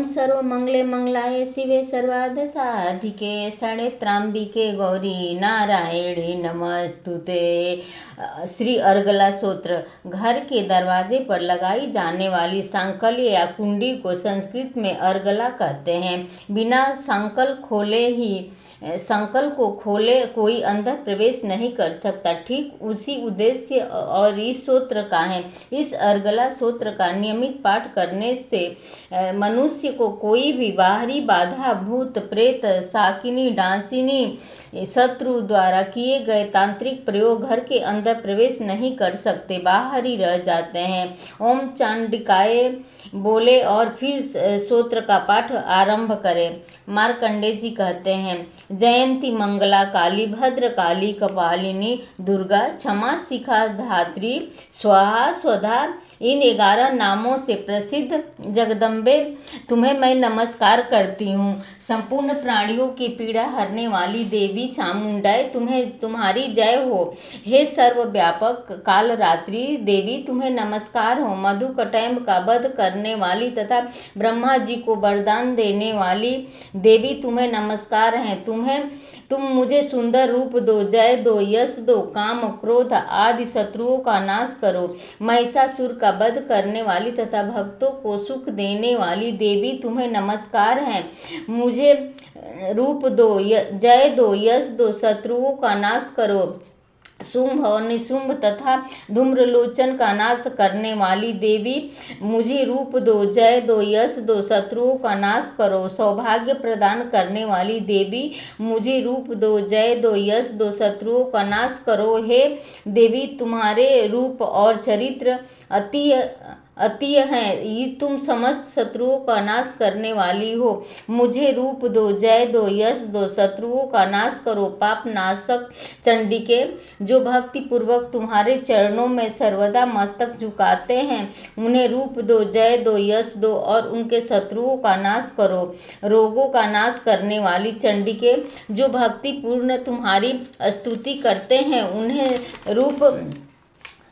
सर्वमंगले मंगलाय शिवे सर्वार्थ साधिके षड्त्रांबिके गौरी नारायणी नमस्तुते। श्री अर्गला स्तोत्र। घर के दरवाजे पर लगाई जाने वाली सांकल या कुंडी को संस्कृत में अर्गला कहते हैं। बिना संकल को खोले कोई अंदर प्रवेश नहीं कर सकता। ठीक उसी उद्देश्य और इस स्तोत्र का है। इस अर्गला स्तोत्र का नियमित पाठ करने से मनुष्य को कोई भी बाहरी बाधा, भूत प्रेत, शाकिनी, डांसिनी, शत्रु द्वारा किए गए तांत्रिक प्रयोग घर के अंदर प्रवेश नहीं कर सकते, बाहर ही रह जाते हैं। ओम चांडिकाय बोले और फिर स्तोत्र का पाठ आरंभ करें। मार्कंडेय जी कहते हैं, जयंती मंगला काली भद्र काली कपालिनी दुर्गा क्षमा शिखा धात्री स्वाहा स्वधा, इन 11 नामों से प्रसिद्ध जगदम्बे तुम्हें मैं नमस्कार करती हूँ। संपूर्ण प्राणियों की पीड़ा हरने वाली देवी चामुंडाई तुम्हारी जय हो। हे सर्वव्यापक कालरात्रि देवी तुम्हें नमस्कार हो। मधुकटैम्ब का वध करने वाली तथा ब्रह्मा जी को वरदान देने वाली देवी तुम्हें नमस्कार है। तुम मुझे सुंदर रूप दो, जय दो, यश दो, काम क्रोध आदि शत्रुओं का नाश करो। महिषासुर का वध करने वाली तथा भक्तों को सुख देने वाली देवी तुम्हें नमस्कार है। मुझे रूप दो, जय दो, यश दो, शत्रुओं का नाश करो। शुंभ और निशुंभ तथा धूम्रलोचन का नाश करने वाली देवी मुझे रूप दो, जय दो, यश दो, शत्रुओं का नाश करो। सौभाग्य प्रदान करने वाली देवी मुझे रूप दो, जय दो, यश दो, शत्रुओं का नाश करो। हे देवी तुम्हारे रूप और चरित्र अतीय हैं, तुम समस्त शत्रुओं का नाश करने वाली हो। मुझे रूप दो, जय दो, यश दो, शत्रुओं का नाश करो। पाप नाशक चंडिके जो भक्ति पूर्वक तुम्हारे चरणों में सर्वदा मस्तक झुकाते हैं, उन्हें रूप दो, जय दो, यश दो और उनके शत्रुओं का नाश करो। रोगों का नाश करने वाली चंडिके जो भक्ति पूर्ण तुम्हारी स्तुति करते हैं, उन्हें रूप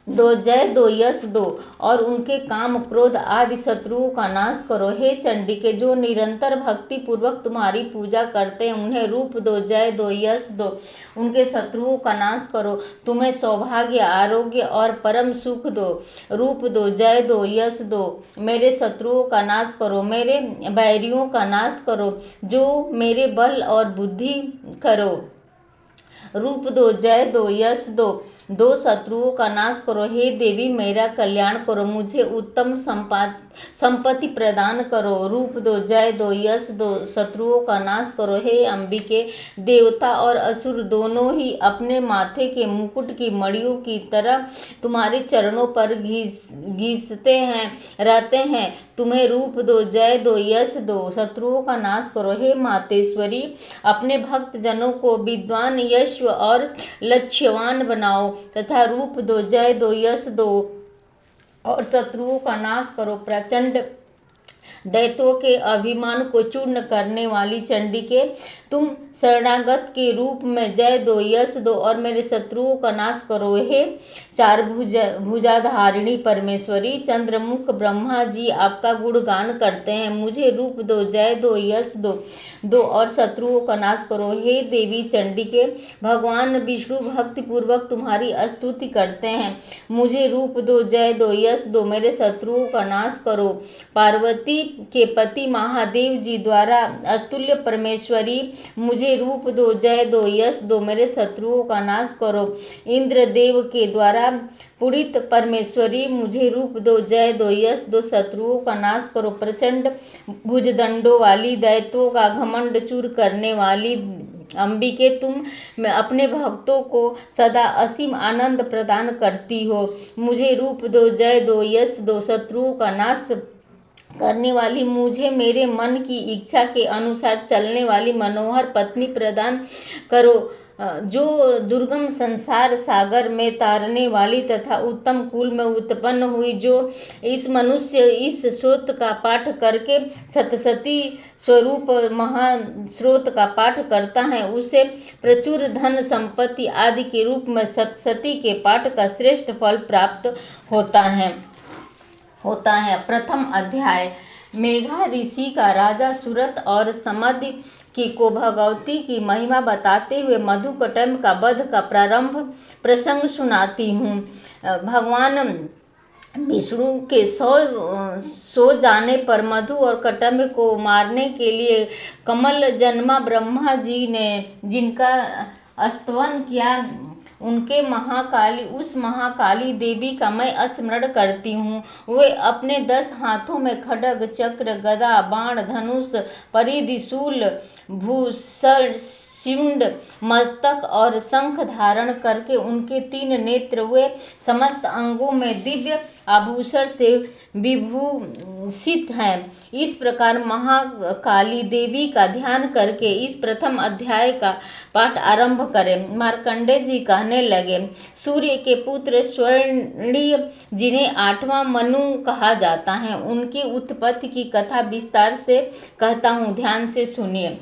दो, जय दो, यश दो और उनके काम क्रोध आदि शत्रुओं का नाश करो। हे चंडिके जो निरंतर भक्ति पूर्वक तुम्हारी पूजा करते हैं, उन्हें रूप दो, जय दो, यश दो, उनके शत्रुओं का नाश करो। तुम्हें सौभाग्य, आरोग्य और परम सुख दो। रूप दो, जय दो, यश दो, मेरे शत्रुओं का नाश करो, मेरे बैरियों का नाश करो, जो मेरे बल और बुद्धि करो। रूप दो, जय दो, यश दो शत्रुओं का नाश करो। हे देवी मेरा कल्याण करो, मुझे उत्तम संपत्ति प्रदान करो। रूप दो, जय दो, यश दो, शत्रुओं का नाश करो। हे अंबिके देवता और असुर दोनों ही अपने माथे के मुकुट की मणियों की तरह तुम्हारे चरणों पर घिसते रहते हैं। तुम्हें रूप दो, जय दो, यश दो, शत्रुओं का नाश करो। हे मातेश्वरी अपने भक्त जनों को विद्वान, यश और लक्ष्यवान बनाओ तथा रूप दो, जय दो, यश दो और शत्रुओं का नाश करो। प्रचंड दैत्यों के अभिमान को चूर्ण करने वाली चंडिके तुम शरणागत के रूप में जय दो, यश दो और मेरे शत्रुओं का नाश करो। हे चार भुजाधारिणी परमेश्वरी चंद्रमुख ब्रह्मा जी आपका गुणगान करते हैं। मुझे रूप दो, जय दो, यश दो और शत्रुओं का नाश करो। हे देवी चंडिके भगवान विष्णु भक्ति पूर्वक तुम्हारी स्तुति करते हैं। मुझे रूप दो, जय दो, यश दो, मेरे शत्रुओं का नाश करो। पार्वती के पति महादेव जी द्वारा अतुल्य परमेश्वरी मुझे रूप दो, जय दो, यश दो, मेरे शत्रुओं का नाश करो। इंद्रदेव के द्वारा पुरित परमेश्वरी मुझे रूप दो, जय दो, यश दो, शत्रुओं का नाश करो। प्रचंड भुजदंडों वाली दैत्यों का घमंड चूर करने वाली अंबिके तुम अपने भक्तों को सदा असीम आनंद प्रदान करती हो। मुझे रूप दो, जय दो, यश दो, शत्रुओं का नाश करने वाली मुझे मेरे मन की इच्छा के अनुसार चलने वाली मनोहर पत्नी प्रदान करो, जो दुर्गम संसार सागर में तारने वाली तथा उत्तम कुल में उत्पन्न हुई। जो इस मनुष्य इस स्रोत का पाठ करके सतसती स्वरूप महास्रोत का पाठ करता है, उसे प्रचुर धन संपत्ति आदि के रूप में सतसती के पाठ का श्रेष्ठ फल प्राप्त होता है। प्रथम अध्याय मेघा ऋषि का राजा सुरथ और समधि की को भगवती की महिमा बताते हुए मधुकटम का वध का प्रारंभ प्रसंग सुनाती हूँ। भगवान विष्णु के सो जाने पर मधु और कटम्ब को मारने के लिए कमल जन्मा ब्रह्मा जी ने जिनका स्तवन किया, उस महाकाली देवी का मैं स्मरण करती हूँ। वे अपने 10 हाथों में खड्ग, चक्र, गदा, बाण, धनुष, परिधि, शूल, भूषण, शिंड, मस्तक और शंख धारण करके उनके 3 नेत्र वे समस्त अंगों में दिव्य आभूषण से विभूषित हैं। इस प्रकार महाकाली देवी का ध्यान करके इस प्रथम अध्याय का पाठ आरंभ करें। मार्कंडेय जी कहने लगे, सूर्य के पुत्र स्वर्णीय जिन्हें 8वां मनु कहा जाता है, उनकी उत्पत्ति की कथा विस्तार से कहता हूँ, ध्यान से सुनिए।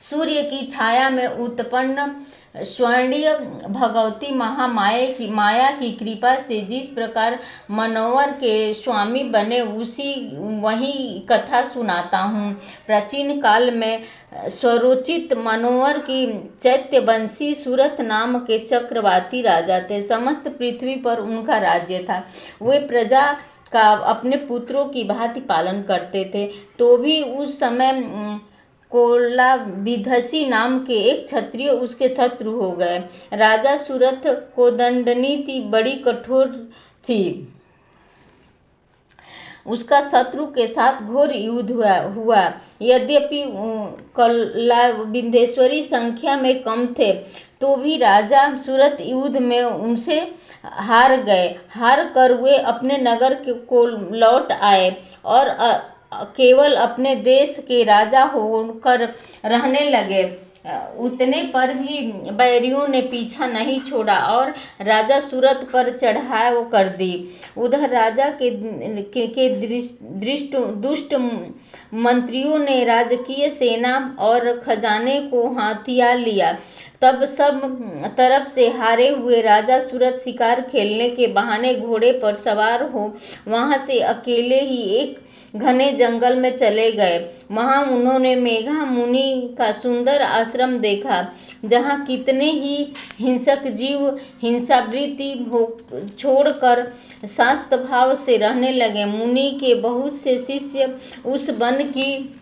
सूर्य की छाया में उत्पन्न स्वर्णीय भगवती माया की कृपा से जिस प्रकार मनोवर के स्वामी बने, वही कथा सुनाता हूँ। प्राचीन काल में स्वरोचित मनोवर की चैत्यवंशी सुरथ नाम के चक्रवर्ती राजा थे। समस्त पृथ्वी पर उनका राज्य था। वे प्रजा का अपने पुत्रों की भांति पालन करते थे। तो भी उस समय कोलाविधसी नाम के एक क्षत्रिय उसके शत्रु हो गए। राजा सुरथ को दंडनीति बड़ी कठोर थी। उसका शत्रु के साथ घोर युद्ध हुआ। यद्यपि कोलाविधेश्वरी संख्या में कम थे, तो भी राजा सुरथ युद्ध में उनसे हार गए। हार कर वे अपने नगर को लौट आए और केवल अपने देश के राजा होकर रहने लगे। उतने पर भी बैरियों ने पीछा नहीं छोड़ा और राजा सुरथ पर चढ़ाई कर दी। उधर राजा के दुष्ट मंत्रियों ने राजकीय सेना और खजाने को हाथिया लिया। तब सब तरफ से हारे हुए राजा सुरथ शिकार खेलने के बहाने घोड़े पर सवार हो वहां से अकेले ही एक घने जंगल में चले गए। वहां उन्होंने मेघा मुनि का सुंदर आश्रम देखा, जहां कितने ही हिंसक जीव हिंसावृत्ति छोड़कर शांत भाव से रहने लगे। मुनि के बहुत से शिष्य उस वन की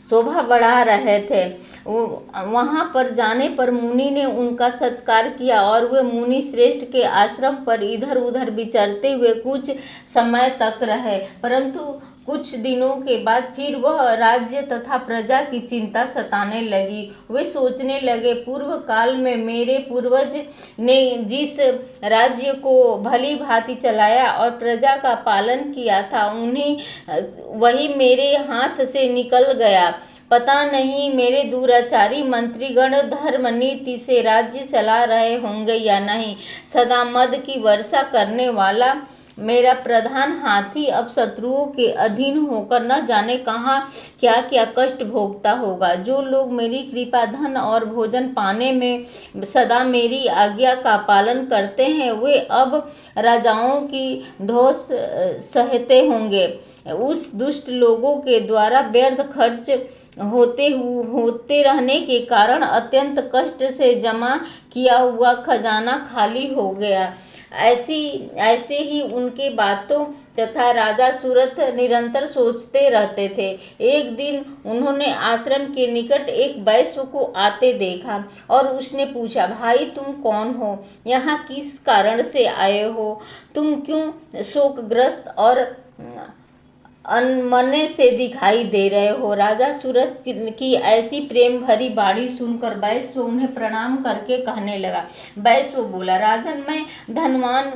शोभा बढ़ा रहे थे। वहां पर जाने पर मुनि ने उनका सत्कार किया और वे मुनि श्रेष्ठ के आश्रम पर इधर उधर विचरते हुए कुछ समय तक रहे। परंतु कुछ दिनों के बाद फिर वह राज्य तथा प्रजा की चिंता सताने लगी। वे सोचने लगे, पूर्व काल में मेरे पूर्वज ने जिस राज्य को भली भांति चलाया और प्रजा का पालन किया था, वही मेरे हाथ से निकल गया। पता नहीं मेरे दुराचारी मंत्रीगण धर्म नीति से राज्य चला रहे होंगे या नहीं। सदा मद की वर्षा करने वाला मेरा प्रधान हाथी अब शत्रुओं के अधीन होकर न जाने कहाँ क्या क्या कष्ट भोगता होगा। जो लोग मेरी कृपा, धन और भोजन पाने में सदा मेरी आज्ञा का पालन करते हैं, वे अब राजाओं की ढोस सहते होंगे। उस दुष्ट लोगों के द्वारा व्यर्थ खर्च होते रहने के कारण अत्यंत कष्ट से जमा किया हुआ खजाना खाली हो गया। ऐसे ही उनके बातों तथा राजा सुरथ निरंतर सोचते रहते थे। एक दिन उन्होंने आश्रम के निकट एक वैश्य को आते देखा और उसने पूछा, भाई तुम कौन हो? यहाँ किस कारण से आए हो? तुम क्यों शोकग्रस्त और अनमने से दिखाई दे रहे हो? राजा सुरथ की ऐसी प्रेम भरी बाणी सुनकर वैश्य उन्हें प्रणाम करके कहने लगा। वैश्य बोला, राजन, मैं धनवान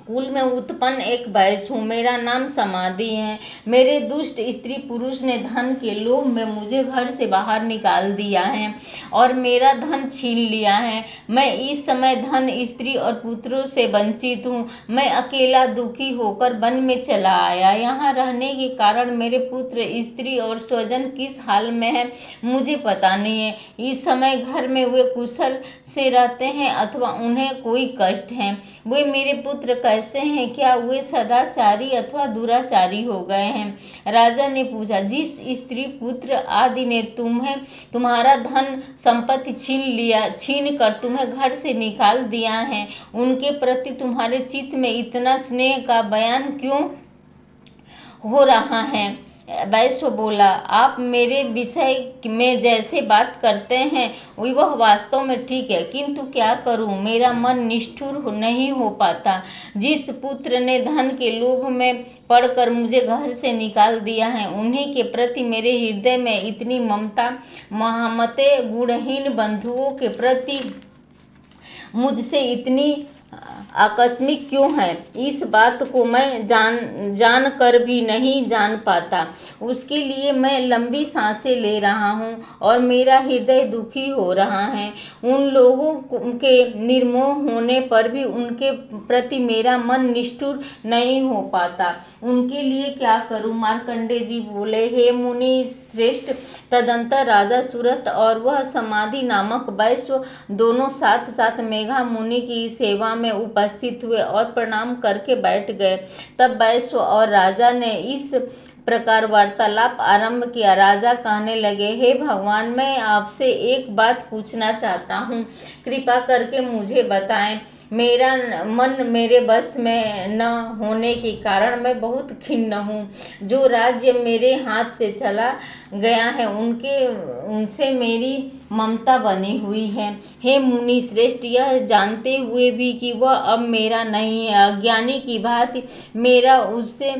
कुल में उत्पन्न एक वैश्य हूँ। मेरा नाम समाधि है। मेरे दुष्ट स्त्री पुरुष ने धन के लोभ में मुझे घर से बाहर निकाल दिया है और मेरा धन छीन लिया है। मैं इस समय धन, स्त्री और पुत्रों से वंचित हूँ। मैं अकेला दुखी होकर वन में चला आया। यहाँ रहने के कारण मेरे पुत्र, स्त्री और स्वजन किस हाल में है मुझे पता नहीं है। इस समय घर में वे कुशल से रहते हैं अथवा उन्हें कोई कष्ट है। वे मेरे पुत्र कैसे कैसे हैं? क्या वे सदाचारी अथवा दुराचारी हो गए हैं? राजा ने पूछा, जिस स्त्री पुत्र आदि ने तुम्हारा धन संपत्ति छीन कर तुम्हें घर से निकाल दिया है, उनके प्रति तुम्हारे चित्त में इतना स्नेह का बयान क्यों हो रहा है? वैश्य बोला, आप मेरे विषय में जैसे बात करते हैं वह वास्तव में ठीक है, किंतु क्या करूं, मेरा मन निष्ठुर नहीं हो पाता। जिस पुत्र ने धन के लोभ में पड़कर मुझे घर से निकाल दिया है, उन्हीं के प्रति मेरे हृदय में इतनी ममता, महामते गुणहीन बंधुओं के प्रति मुझसे इतनी आकस्मिक क्यों है? इस बात को मैं जान कर भी नहीं जान पाता। उसके लिए मैं लंबी सांसें ले रहा हूँ और मेरा हृदय दुखी हो रहा है। उन लोगों के निर्मोह होने पर भी उनके प्रति मेरा मन निष्ठुर नहीं हो पाता। उनके लिए क्या करूँ? मार्कंडेय जी बोले, हे मुनि श्रेष्ठ। तदंतर राजा सूरत और वह समाधि नामक वैश्य दोनों साथ साथ मेघा मुनि की सेवा में उपस्थित हुए और प्रणाम करके बैठ गए। तब वैश्य और राजा ने इस प्रकार वार्तालाप आरंभ किया। राजा कहने लगे, हे भगवान, मैं आपसे एक बात पूछना चाहता हूँ, कृपा करके मुझे बताएं। मेरा मन मेरे बस में न होने के कारण मैं बहुत खिन्न हूँ। जो राज्य मेरे हाथ से चला गया है उनसे मेरी ममता बनी हुई है। हे मुनि श्रेष्ठ, यह जानते हुए भी कि वह अब मेरा नहीं है, अज्ञानी की भांति मेरा उससे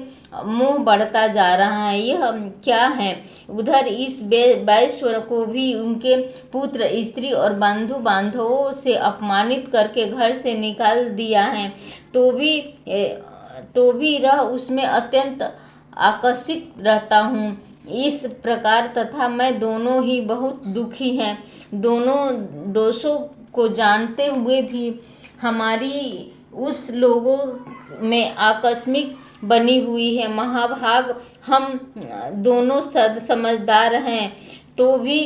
मोह बढ़ता जा रहा है। यह क्या है? उधर इस वैश्य को भी उनके पुत्र, स्त्री और बंधु बांधवों से अपमानित करके घर से निकाल दिया है, तो भी रह उसमें अत्यंत आकर्षित रहता हूँ। इस प्रकार तथा मैं दोनों ही बहुत दुखी हैं। दोनों दोषों को जानते हुए भी हमारी उस लोगों में आकस्मिक बनी हुई है। महाभाग, हम दोनों समझदार हैं, तो भी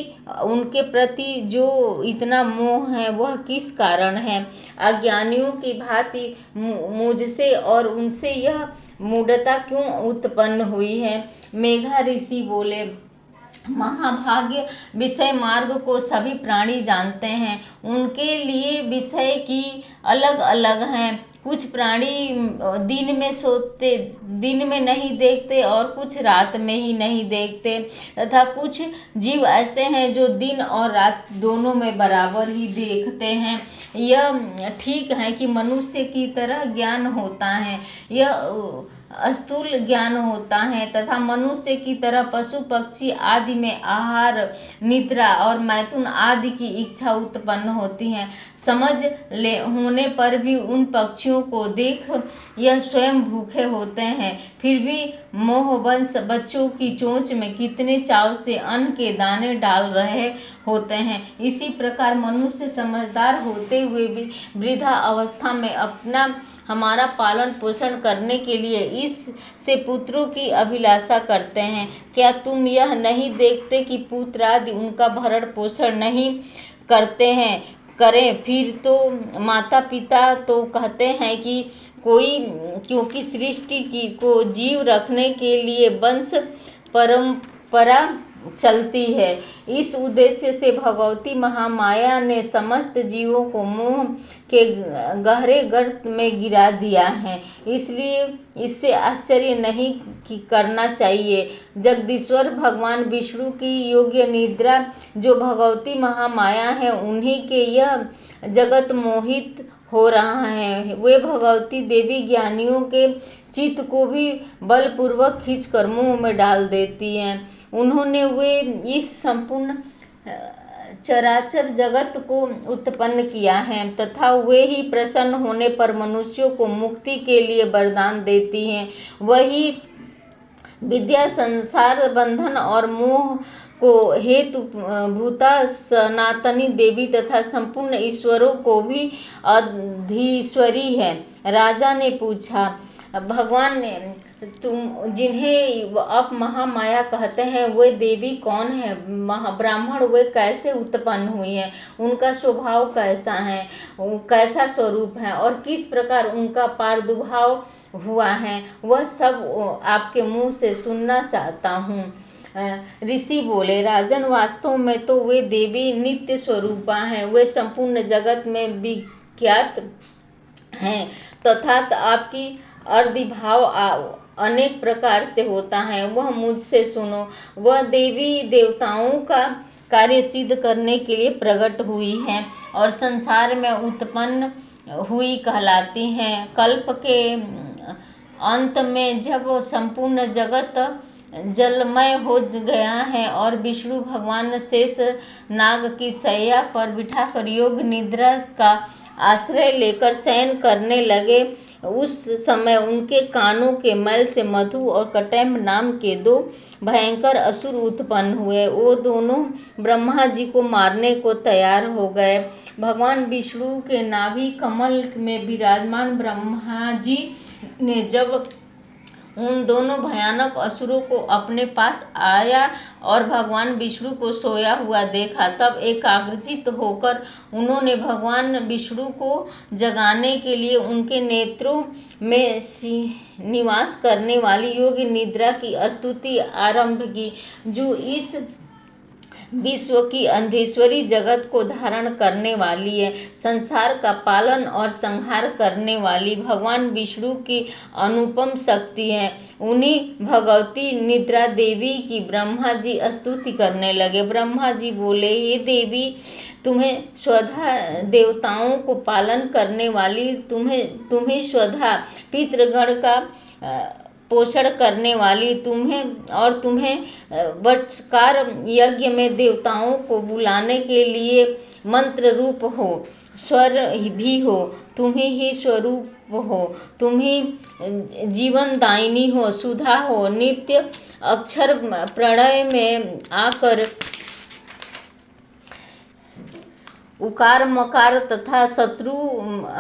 उनके प्रति जो इतना मोह है वह किस कारण है? अज्ञानियों की भांति मुझसे और उनसे यह मूढ़ता क्यों उत्पन्न हुई है? मेघा ऋषि बोले, महाभाग्य, विषय मार्ग को सभी प्राणी जानते हैं। उनके लिए विषय की अलग अलग हैं। कुछ प्राणी दिन में नहीं देखते और कुछ रात में ही नहीं देखते, तथा कुछ जीव ऐसे हैं जो दिन और रात दोनों में बराबर ही देखते हैं। यह ठीक है कि मनुष्य की तरह ज्ञान होता है, यह स्थूल ज्ञान होता है, तथा मनुष्य की तरह पशु पक्षी आदि में आहार, निद्रा और मैथुन आदि की इच्छा उत्पन्न होती है। होने पर भी उन पक्षियों को देख यह स्वयं भूखे होते हैं, फिर भी मोहवश बच्चों की चोंच में कितने चाव से अन्न के दाने डाल रहे होते हैं। इसी प्रकार मनुष्य समझदार होते हुए भी वृद्धा अवस्था में हमारा पालन पोषण करने के लिए इससे पुत्रों की अभिलाषा करते हैं। क्या तुम यह नहीं देखते कि पुत्र आदि उनका भरण पोषण नहीं करें, फिर तो माता पिता तो कहते हैं कि क्योंकि सृष्टि को जीव रखने के लिए वंश परंपरा चलती है। इस उद्देश्य से भगवती महामाया ने समस्त जीवों को मोह के गहरे गर्त में गिरा दिया है। इसलिए इससे आश्चर्य नहीं करना चाहिए। जगदीश्वर भगवान विष्णु की योग्य निद्रा जो भगवती महामाया है, उन्हीं के यह जगत मोहित हो रहा है। वे भगवती देवी ज्ञानियों के चित्त को भी बलपूर्वक खींचकर मुंह में डाल देती हैं। उन्होंने इस संपूर्ण चराचर जगत को उत्पन्न किया है, तथा वे ही प्रसन्न होने पर मनुष्यों को मुक्ति के लिए वरदान देती हैं। वही विद्या, संसार बंधन और मोह को हेतु भूता सनातनी देवी तथा संपूर्ण ईश्वरों को भी अधीश्वरी है। राजा ने पूछा, भगवान ने तुम जिन्हें आप महामाया कहते हैं, वे देवी कौन है? ब्राह्मण वे कैसे उत्पन्न हुई हैं? उनका स्वभाव कैसा है? कैसा स्वरूप है और किस प्रकार उनका प्रादुर्भाव हुआ है, वह सब आपके मुंह से सुनना चाहता हूँ। ऋषि बोले, राजन, वास्तव में तो वे देवी नित्य स्वरूपा हैं। वे संपूर्ण जगत में विख्यात हैं तथा आपकी अर्धिभाव अनेक प्रकार से होता है। वह मुझसे सुनो। वह देवी देवताओं का कार्य सिद्ध करने के लिए प्रकट हुई है और संसार में उत्पन्न हुई कहलाती हैं। कल्प के अंत में जब संपूर्ण जगत जलमय हो गया है और विष्णु भगवान शेष नाग की शैया पर बिठाकर योग निद्रा का आश्रय लेकर शयन करने लगे, उस समय उनके कानों के मैल से मधु और कटैम्ब नाम के दो भयंकर असुर उत्पन्न हुए। वो दोनों ब्रह्मा जी को मारने को तैयार हो गए। भगवान विष्णु के नाभि कमल में विराजमान ब्रह्मा जी ने जब उन दोनों भयानक असुरों को अपने पास आया और भगवान विष्णु को सोया हुआ देखा, तब एकाग्रचित्त होकर उन्होंने भगवान विष्णु को जगाने के लिए उनके नेत्रों में निवास करने वाली योग निद्रा की स्तुति आरंभ की, जो इस विश्व की अंधेश्वरी जगत को धारण करने वाली है, संसार का पालन और संहार करने वाली भगवान विष्णु की अनुपम शक्ति है। उन्हीं भगवती निद्रा देवी की ब्रह्मा जी स्तुति करने लगे। ब्रह्मा जी बोले, हे देवी, तुम्हें स्वधा देवताओं को पालन करने वाली, तुम्हें स्वधा पितृगण का पोषण करने वाली, तुम्हें वटकार यज्ञ में देवताओं को बुलाने के लिए मंत्र रूप हो, स्वर भी हो, तुम्हें ही स्वरूप हो, तुम्हें जीवन दायिनी हो, सुधा हो, नित्य अक्षर प्रणय में आकर उकार मकार तथा शत्रु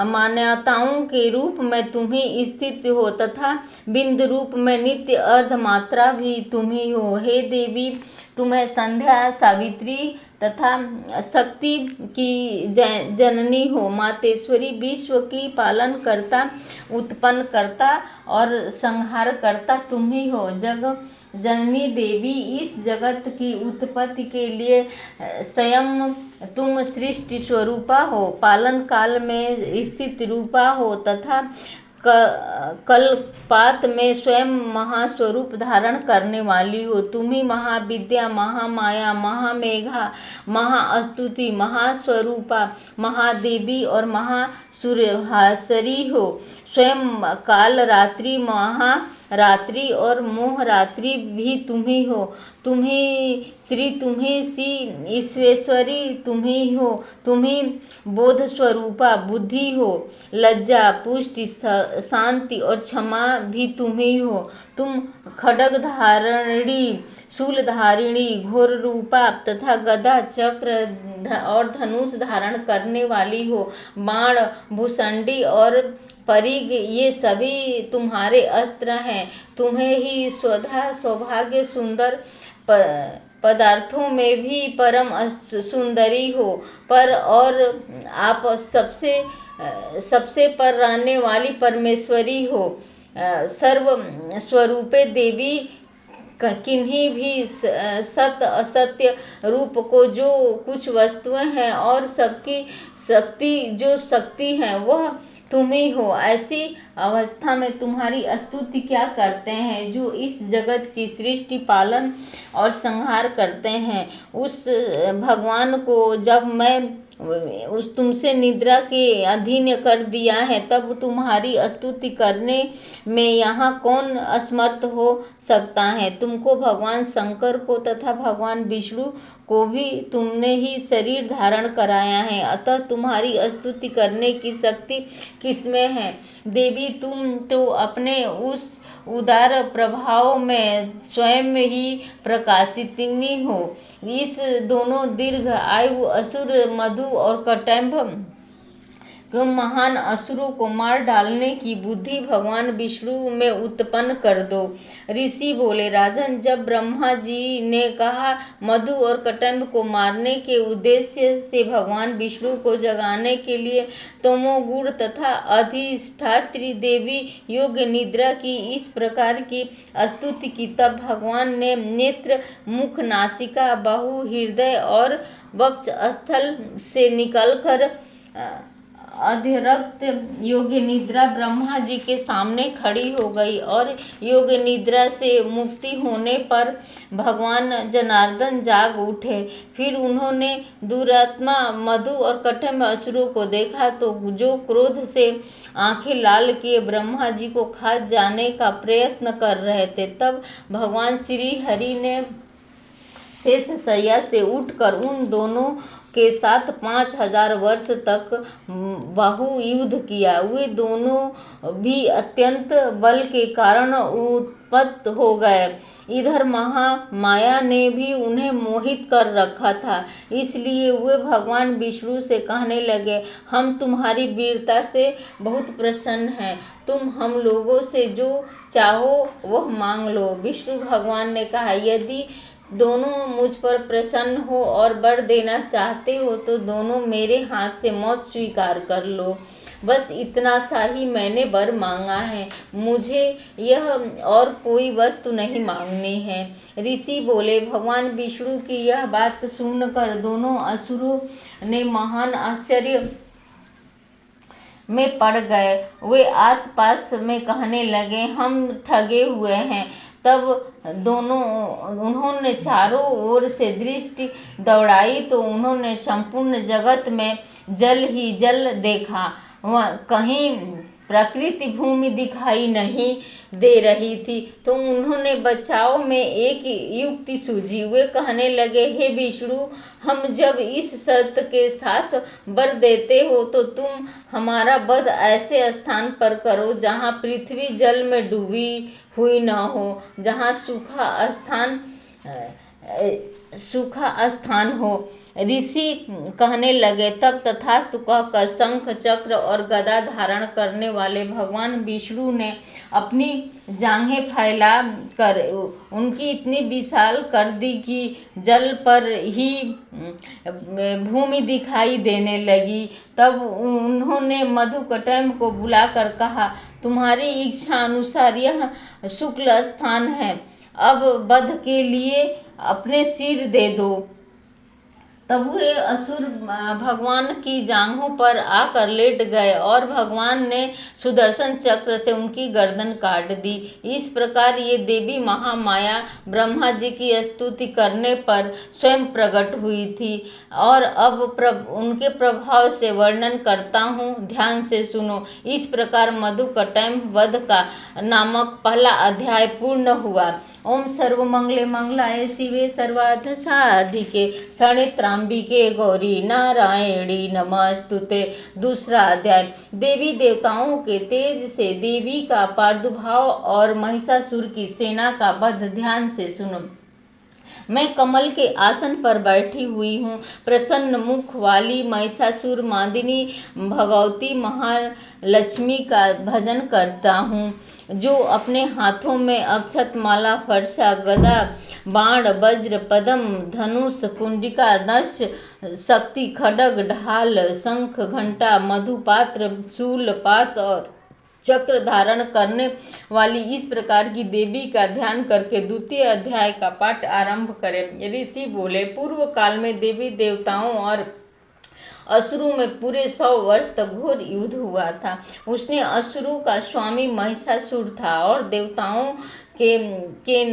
मान्यताओं के रूप में तुम्ही स्थित हो तथा बिंदु रूप में नित्य अर्धमात्रा भी तुम्ही हो। हे देवी, तुम्हें संध्या, सावित्री तथा शक्ति की जननी हो, मातेश्वरी, विश्व की पालन करता, उत्पन्न करता और संहार करता तुम ही हो। जग जननी देवी, इस जगत की उत्पत्ति के लिए स्वयं तुम सृष्टि स्वरूपा हो, पालन काल में स्थित रूपा हो तथा कल्पात में स्वयं महास्वरूप धारण करने वाली हो। तुम्ही महाविद्या, महामाया, महामेघा, महास्तुति, महास्वरूपा, महादेवी और महासुरहासरी हो। स्वयं काल रात्रि, महारात्रि और मोहरात्रि भी तुम्ही हो। तुम्ही श्री, तुम्ही सी ईश्वेश्वरी तुम्ही हो। तुम्ही बोध स्वरूपा बुद्धि हो। लज्जा, पुष्टि, शांति और क्षमा भी तुम्ही हो। तुम खड्ग धारिणी, शूल धारिणी, घोर रूपा तथा गदा, चक्र और धनुष धारण करने वाली हो। बाण, भूषंडी और परिग, ये सभी तुम्हारे अस्त्र हैं। तुम्हें ही स्वधा सौभाग्य, सुंदर पदार्थों में भी परम सुंदरी हो, पर और आप सबसे पर रहने वाली परमेश्वरी हो। सर्व स्वरूपे देवी, किन्हीं भी सत्य असत्य रूप को जो कुछ वस्तुएं हैं और सबकी शक्ति जो शक्ति है वह तुम ही हो। ऐसी अवस्था में तुम्हारी स्तुति क्या करते हैं जो इस जगत की सृष्टि, पालन और संहार करते हैं। उस भगवान को जब मैं तुमसे निद्रा के अधीन कर दिया है, तब तुम्हारी स्तुति करने में यहाँ कौन असमर्थ हो सकता है। तुमको भगवान शंकर को तथा भगवान विष्णु को भी तुमने ही शरीर धारण कराया है, अतः तुम्हारी स्तुति करने की शक्ति किसमें है। देवी, तुम तो अपने उस उदार प्रभाव में स्वयं ही प्रकाशितनी हो। इस दोनों दीर्घ आयु असुर मधु और कटैम्ब महान असुरों को मार डालने की बुद्धि भगवान विष्णु में उत्पन्न कर दो। ऋषि बोले, राजन, जब ब्रह्मा जी ने कहा मधु और कटम्ब को मारने के उद्देश्य से भगवान विष्णु को जगाने के लिए तमोगुण तथा अधिष्ठात्री देवी योग्य निद्रा की इस प्रकार की स्तुति की, तब भगवान ने नेत्र, मुख, नासिका, बाहु, हृदय और वक्ष स्थल से निकलकर अधिरक्त योग्य निद्रा ब्रह्मा जी के सामने खड़ी हो गई और योग्य निद्रा से मुक्ति होने पर भगवान जनार्दन जाग उठे। फिर उन्होंने दुरात्मा मधु और कटम्ब असुरों को देखा तो जो क्रोध से आंखें लाल किए ब्रह्मा जी को खा जाने का प्रयत्न कर रहे थे, तब भगवान श्री हरि ने शेष शैया से उठकर उन दोनों के साथ 5000 वर्ष तक बाहु युद्ध किया। वे दोनों भी अत्यंत बल के कारण उत्पन्न हो गए। इधर महामाया ने भी उन्हें मोहित कर रखा था, इसलिए वे भगवान विष्णु से कहने लगे, हम तुम्हारी वीरता से बहुत प्रसन्न हैं, तुम हम लोगों से जो चाहो वह मांग लो। विष्णु भगवान ने कहा, यदि दोनों मुझ पर प्रसन्न हो और वर देना चाहते हो तो दोनों मेरे हाथ से मौत स्वीकार कर लो। बस इतना सा ही मैंने वर मांगा है, मुझे यह और कोई वस्तु नहीं मांगनी है। ऋषि बोले, भगवान विष्णु की यह बात सुनकर दोनों असुरों ने महान आश्चर्य में पड़ गए। वे आसपास में कहने लगे, हम ठगे हुए हैं। तब उन्होंने चारों ओर से दृष्टि दौड़ाई तो उन्होंने संपूर्ण जगत में जल ही जल देखा। कहीं प्रकृति भूमि दिखाई नहीं दे रही थी। तो उन्होंने बचाव में एक युक्ति सूझी। वे कहने लगे, हे विष्णु, हम जब इस शर्त के साथ वर देते हो तो तुम हमारा वध ऐसे स्थान पर करो जहाँ पृथ्वी जल में डूबी हुई न हो, जहाँ सूखा स्थान हो। ऋषि कहने लगे, तब तथास्तु कहकर शंख, चक्र और गदा धारण करने वाले भगवान विष्णु ने अपनी जांघें फैला कर उनकी इतनी विशाल कर दी कि जल पर ही भूमि दिखाई देने लगी। तब उन्होंने मधु कटम्ब को बुलाकर कहा, तुम्हारी इच्छा अनुसार यह शुक्ल स्थान है, अब वध के लिए अपने सिर दे दो। तब वे असुर भगवान की जांघों पर आकर लेट गए और भगवान ने सुदर्शन चक्र से उनकी गर्दन काट दी। इस प्रकार ये देवी महामाया ब्रह्मा जी की स्तुति करने पर स्वयं प्रकट हुई थी। और अब उनके प्रभाव से वर्णन करता हूँ, ध्यान से सुनो। इस प्रकार मधु कटम्ब वध का नामक पहला अध्याय पूर्ण हुआ। ओम सर्वमंगले मंगलाय शिवे सर्वार्थ साधिके शरण्ये गौरी नारायणी नमस्तुते। दूसरा अध्याय, देवी देवताओं के तेज से देवी का प्रादुर्भाव और महिषासुर की सेना का वध। ध्यान से सुनो। मैं कमल के आसन पर बैठी हुई हूँ। प्रसन्न मुख वाली महिषासुर मादिनी भगवती महालक्ष्मी का भजन करता हूँ, जो अपने हाथों में अक्षत माला, फरसा, गदा, बाण, वज्र, पद्म, धनुष, कुंडिका, दश शक्ति, खड्ग, ढाल, शंख, घंटा, मधुपात्र, शूल, पाश और चक्र धारण करने वाली इस प्रकार की देवी का ध्यान करके द्वितीय अध्याय का पाठ आरंभ करें। ऋषि बोले, पूर्व काल में देवी देवताओं और असुरों में पूरे 100 वर्ष तक घोर युद्ध हुआ था। उसने असुरों का स्वामी महिषासुर था और देवताओं के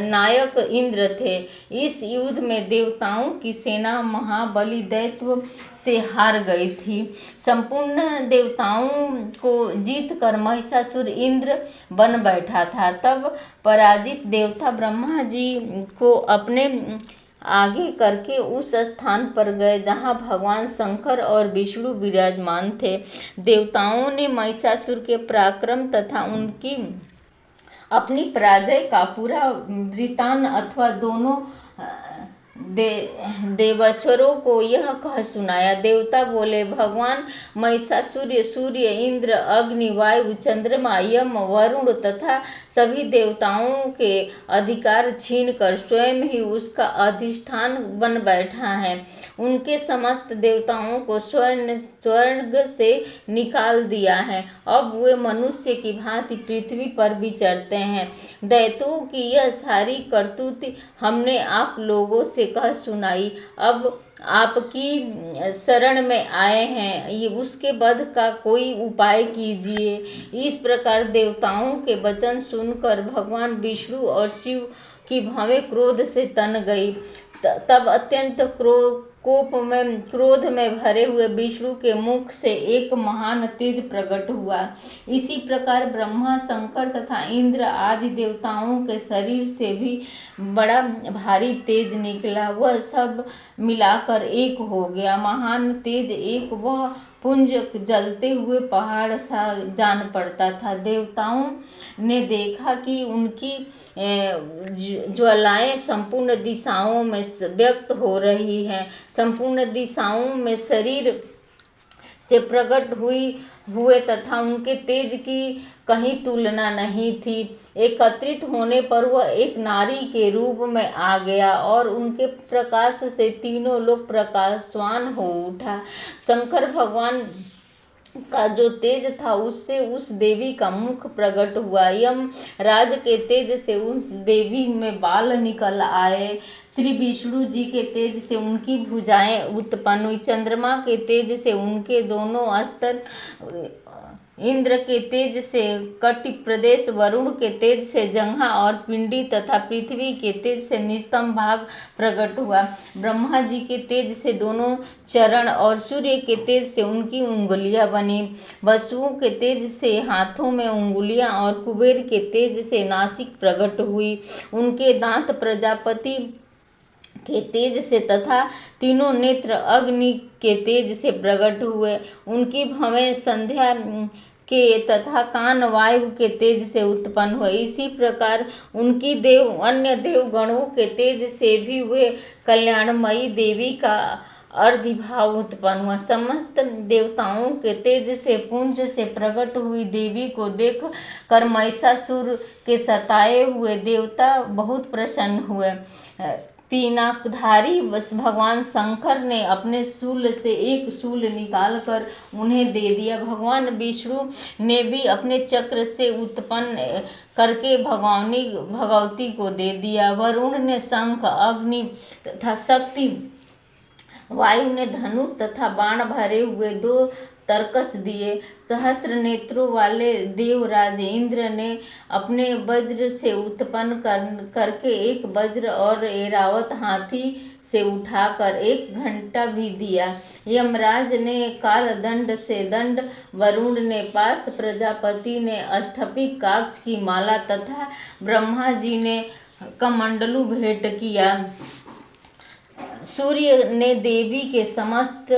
नायक इंद्र थे। इस युद्ध में देवताओं की सेना महाबली दैत्य से हार गई थी। संपूर्ण देवताओं को जीत कर महिषासुर इंद्र बन बैठा था। तब पराजित देवता ब्रह्मा जी को अपने आगे करके उस स्थान पर गए जहाँ भगवान शंकर और विष्णु विराजमान थे। देवताओं ने महिषासुर के पराक्रम तथा उनकी अपनी पराजय का पूरा वृतांत अथवा दोनों देवस्वरों को यह कह सुनाया। देवता बोले, भगवान महिषासुर सूर्य, इंद्र, अग्नि, वायु, चंद्रमा, यम, वरुण तथा सभी देवताओं के अधिकार छीनकर स्वयं ही उसका अधिष्ठान बन बैठा है। उनके समस्त देवताओं को स्वर्ग से निकाल दिया है। अब वे मनुष्य की भांति पृथ्वी पर विचरते हैं। दैत्यों की यह सारी करतूत हमने आप लोगों से कह सुनाई। अब आपकी शरण में आए हैं, ये उसके वध का कोई उपाय कीजिए। इस प्रकार देवताओं के वचन सुनकर भगवान विष्णु और शिव की भवें क्रोध से तन गई। तब अत्यंत क्रोध में भरे हुए विष्णु के मुख से एक महान तेज प्रकट हुआ। इसी प्रकार ब्रह्मा, शंकर तथा इंद्र आदि देवताओं के शरीर से भी बड़ा भारी तेज निकला। वह सब मिलाकर एक हो गया। महान तेज एक वह पुंज जलते हुए पहाड़ सा जान पड़ता था। देवताओं ने देखा कि उनकी ज्वालाएं संपूर्ण दिशाओं में व्यक्त हो रही हैं। संपूर्ण दिशाओं में शरीर से प्रकट हुए तथा उनके तेज की कहीं तुलना नहीं थी। एकत्रित होने पर वह एक नारी के रूप में आ गया और उनके प्रकाश से तीनों लोग प्रकाशवान हो उठा। शंकर भगवान का जो तेज था उससे उस देवी का मुख प्रकट हुआ। यम राज के तेज से उस देवी में बाल निकल आए। श्री विष्णु जी के तेज से उनकी भुजाएं उत्पन्न हुई। चंद्रमा के तेज से उनके दोनों अस्तर, इंद्र के तेज से कटि प्रदेश, वरुण के तेज से जंघा और पिंडी तथा पृथ्वी के तेज से निस्तम भाग प्रकट हुआ। ब्रह्मा जी के तेज से दोनों चरण और सूर्य के तेज से उनकी उंगलियां बनी। वसुओं के तेज से हाथों में उंगलियां और कुबेर के तेज से नासिक प्रकट हुई। उनके दांत प्रजापति के तेज से तथा तीनों नेत्र अग्नि के तेज से प्रकट हुए। उनकी भवें संध्या के तथा कान वायु के तेज से उत्पन्न हुए। इसी प्रकार उनकी अन्य देवगणों के तेज से भी वे कल्याणमयी देवी का अर्धिभाव उत्पन्न हुआ। समस्त देवताओं के तेज से पुंज से प्रकट हुई देवी को देख कर महिषासुर के सताए हुए देवता बहुत प्रसन्न हुए। पिनाकधारी भगवान शंकर ने अपने शूल से एक शूल निकालकर उन्हें दे दिया। भगवान विष्णु ने भी अपने चक्र से उत्पन्न करके भगवती को दे दिया। वरुण ने शंख, अग्नि तथा शक्ति, वायु ने धनुष तथा बाण भरे हुए 2 तरकस दिए। सहस्त्र नेत्रों वाले देवराज इंद्र ने अपने वज्र से उत्पन्न करके एक वज्र और ऐरावत हाथी से उठाकर एक घंटा भी दिया। यमराज ने काल दंड से दंड, वरुण ने पास, प्रजापति ने अष्टपी काक्ष की माला तथा ब्रह्मा जी ने कमंडलू भेंट किया। सूर्य ने देवी के समस्त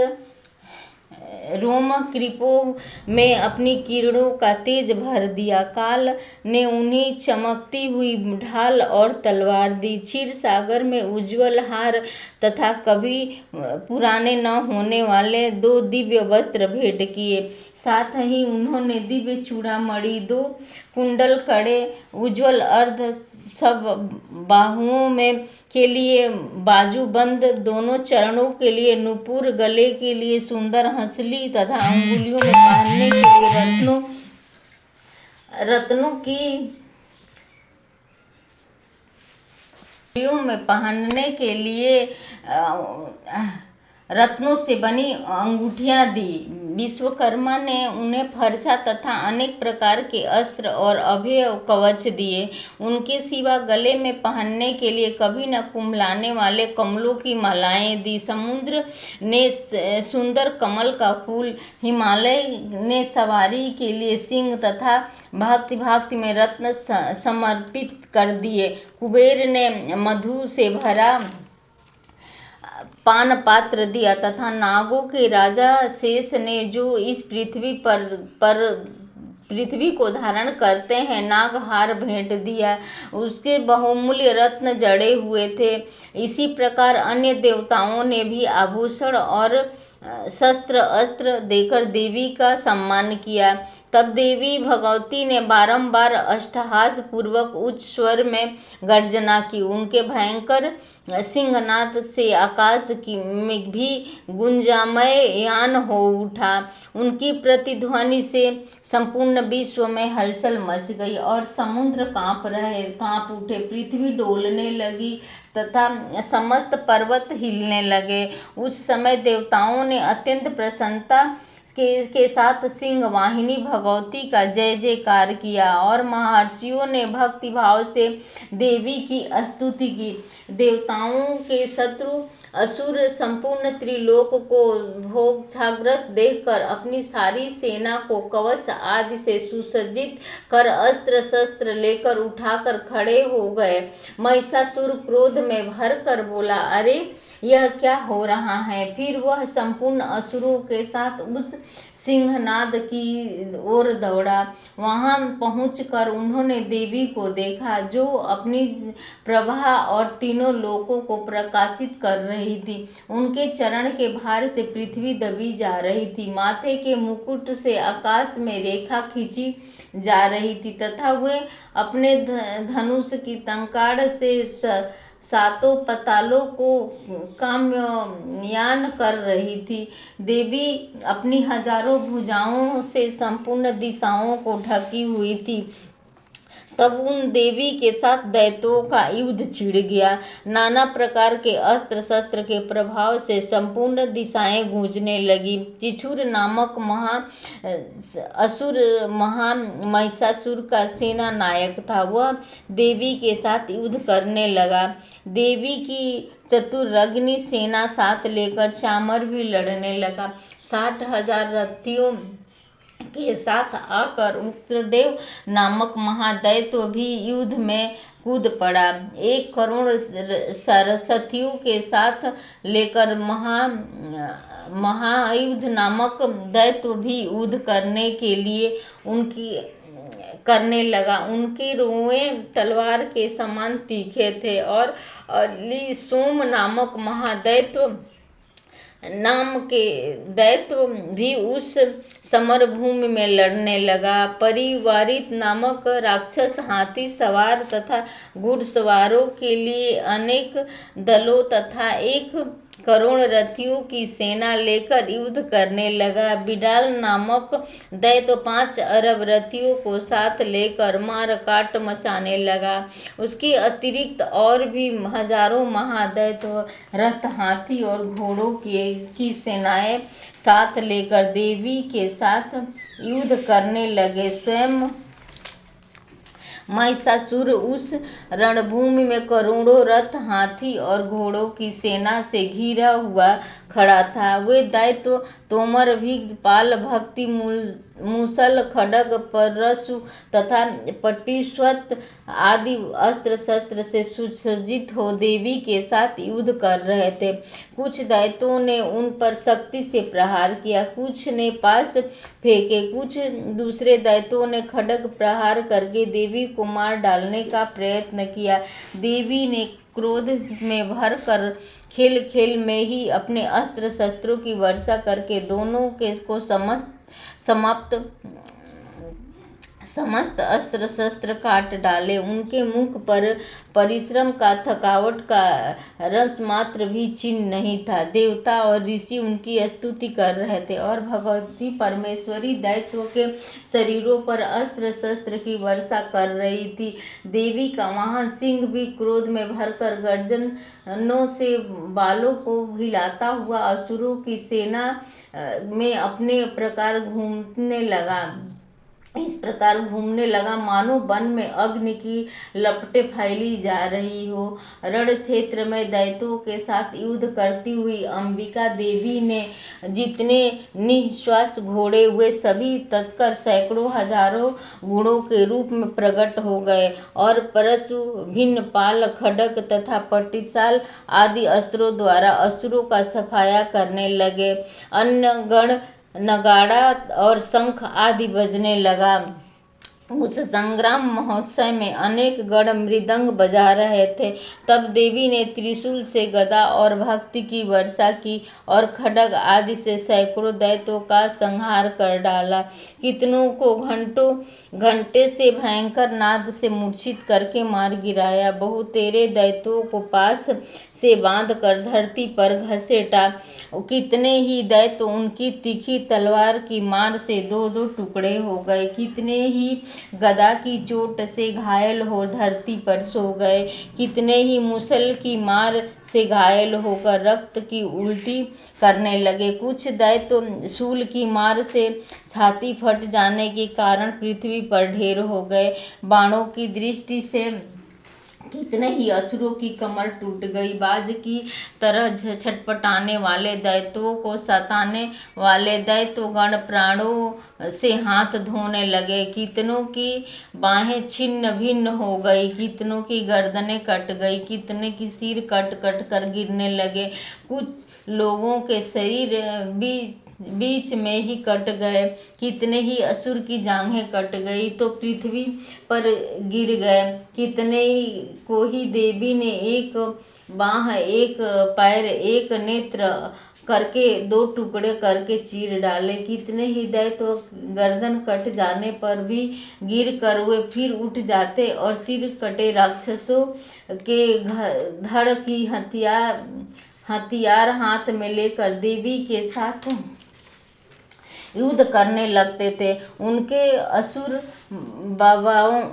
रोमकृपों में अपनी किरणों का तेज भर दिया। काल ने उन्हें चमकती हुई ढाल और तलवार दी। क्षीर सागर में उज्ज्वल हार तथा कभी पुराने न होने वाले 2 दिव्य वस्त्र भेंट किए। साथ ही उन्होंने दिव्य चूड़ामणि, 2 कुंडल, कड़े, उज्ज्वल अर्ध, सब बाहुओं में के लिए बाजूबंद, दोनों चरणों के लिए नूपुर, गले के लिए सुंदर हंसली तथा अंगुलियों में पहनने के लिए रत्नों से बनी अंगूठियां दी। विश्वकर्मा ने उन्हें फरसा तथा अनेक प्रकार के अस्त्र और अभय कवच दिए। उनके सिवा गले में पहनने के लिए कभी न कुम्हलाने वाले कमलों की मालाएं दी। समुद्र ने सुंदर कमल का फूल, हिमालय ने सवारी के लिए सिंह तथा भांति में रत्न समर्पित कर दिए। कुबेर ने मधु से भरा पान पात्र दिया तथा नागों के राजा शेष ने जो इस पृथ्वी पर पृथ्वी को धारण करते हैं नागहार भेंट दिया। उसके बहुमूल्य रत्न जड़े हुए थे। इसी प्रकार अन्य देवताओं ने भी आभूषण और शस्त्र अस्त्र देकर देवी का सम्मान किया। तब देवी भगवती ने बारंबार अट्टहास पूर्वक उच्च स्वर में गर्जना की। उनके भयंकर सिंहनाद से आकाश में भी गुंजामय यान हो उठा। उनकी प्रतिध्वनि से संपूर्ण विश्व में हलचल मच गई और समुद्र कांप उठे। पृथ्वी डोलने लगी तथा समस्त पर्वत हिलने लगे। उस समय देवताओं ने अत्यंत प्रसन्नता के साथ सिंह वाहिनी भगवती का जय जयकार किया और महर्षियों ने भक्ति भाव से देवी की स्तुति की। देवताओं के शत्रु असुर संपूर्ण त्रिलोक को भोगछाग्रत देखकर अपनी सारी सेना को कवच आदि से सुसज्जित कर अस्त्र शस्त्र लेकर उठाकर खड़े हो गए। महिषासुर क्रोध में भरकर बोला, अरे यह क्या हो रहा है? फिर वह संपूर्ण असुरों के साथ उस सिंहनाद की ओर दौड़ा। वहां पहुंचकर उन्होंने देवी को देखा जो अपनी प्रभा और तीनों लोकों को प्रकाशित कर रही थी। उनके चरण के भार से पृथ्वी दबी जा रही थी। माथे के मुकुट से आकाश में रेखा खींची जा रही थी तथा वे अपने धनुष की टंकार से सातों पतालों को कामयान कर रही थी। देवी अपनी हजारों भुजाओं से संपूर्ण दिशाओं को ढकी हुई थी। तब उन देवी के साथ दैत्यों का युद्ध छिड़ गया। नाना प्रकार के अस्त्र शस्त्र के प्रभाव से संपूर्ण दिशाएं गूंजने लगी। चिछुर नामक असुर महिषासुर का सेना नायक था। वह देवी के साथ युद्ध करने लगा। देवी की चतुरग्नि सेना साथ लेकर चामर भी लड़ने लगा। 60,000 रथियों के साथ आकर उग्रदेव नामक महादैत्य भी युद्ध में कूद पड़ा। 1 करोड़ सरस्वतियों के साथ लेकर महायुद्ध नामक दैत्य भी युद्ध करने के लिए करने लगा। उनके रोएं तलवार के समान तीखे थे और सोम नामक महादैत्य नाम के दैत्य भी उस समरभूमि में लड़ने लगा। परिवारित नामक राक्षस हाथी सवार तथा घुड़सवारों के लिए अनेक दलों तथा 1 करोड़ रथियों की सेना लेकर युद्ध करने लगा। बिडाल नामक दैत्य 5 अरब रथियों को साथ लेकर मारकाट मचाने लगा। उसके अतिरिक्त और भी हजारों महादैत्य रथ हाथी और घोड़ों की सेनाएं साथ लेकर देवी के साथ युद्ध करने लगे। स्वयं महिषासुर उस रणभूमि में करोड़ों रथ हाथी और घोड़ों की सेना से घिरा हुआ खड़ा था। वे दैत्य तोमर पाल भक्ति मूसल खड्ग परशु तथा पटिश्वत आदि अस्त्र शस्त्र से सुसज्जित हो देवी के साथ युद्ध कर रहे थे। कुछ दैत्यों ने उन पर शक्ति से प्रहार किया, कुछ ने पास फेंके, कुछ दूसरे दैत्यों ने खड्ग प्रहार करके देवी को मार डालने का प्रयत्न किया। देवी ने क्रोध में भरकर खेल खेल में ही अपने अस्त्र शस्त्रों की वर्षा करके दोनों को समस्त अस्त्र शस्त्र काट डाले। उनके मुख पर परिश्रम का थकावट का रस मात्र भी चिन्ह नहीं था। देवता और ऋषि उनकी स्तुति कर रहे थे और भगवती परमेश्वरी दैत्यों के शरीरों पर अस्त्र शस्त्र की वर्षा कर रही थी। देवी का महान सिंह भी क्रोध में भरकर गर्जनों से बालों को हिलाता हुआ असुरों की सेना में अपने प्रकार घूमने लगा मानो वन में अग्नि की लपटें फैली जा रही हो। रण क्षेत्र में दैत्यों के साथ युद्ध करती हुई अंबिका देवी ने जितने निःश्वास घोड़े हुए सभी तत्कर सैकड़ों हजारों गुणों के रूप में प्रकट हो गए और परशु भिन्न पाल खड्ग तथा पटिशाल आदि अस्त्रों द्वारा असुरों का सफाया करने लगे। अन्य गण नगाड़ा और शंख आदि बजने लगा। उस संग्राम महोत्सव में अनेक गण मृदंग बजा रहे थे। तब देवी ने त्रिशूल से गदा और भक्ति की वर्षा की और खड्ग आदि से सैकड़ों दैत्यों का संहार कर डाला। कितनों को घंटे से भयंकर नाद से मूर्छित करके मार गिराया। बहुतेरे दैत्यों को पास से बांध कर धरती पर घसीटा। कितने ही दैत्य उनकी तीखी तलवार की मार से दो दो टुकड़े हो गए। कितने ही गदा की चोट से घायल हो धरती पर सो गए। कितने ही मुसल की मार से घायल होकर रक्त की उल्टी करने लगे। कुछ दैत्य शूल की मार से छाती फट जाने के कारण पृथ्वी पर ढेर हो गए। बाणों की दृष्टि से कितने ही असुरों की कमर टूट गई। बाज की तरह छटपटाने वाले दैत्यों को सताने वाले दैत्यगण प्राणों से हाथ धोने लगे। कितनों की बाहें छिन्न भिन्न हो गई। कितनों की गर्दनें कट गई। कितने की सिर कट कट कर गिरने लगे। कुछ लोगों के शरीर बीच में ही कट गए। कितने ही असुर की जांघें कट गई तो पृथ्वी पर गिर गए। कितने को ही देवी ने एक बाह, एक पैर, एक नेत्र करके दो टुकड़े करके चीर डाले। कितने ही दैत्य गर्दन कट जाने पर भी गिर कर वे फिर उठ जाते और सिर कटे राक्षसों के धड़ की हथियार हाथ में लेकर देवी के साथ युद्ध करने लगते थे। उनके असुर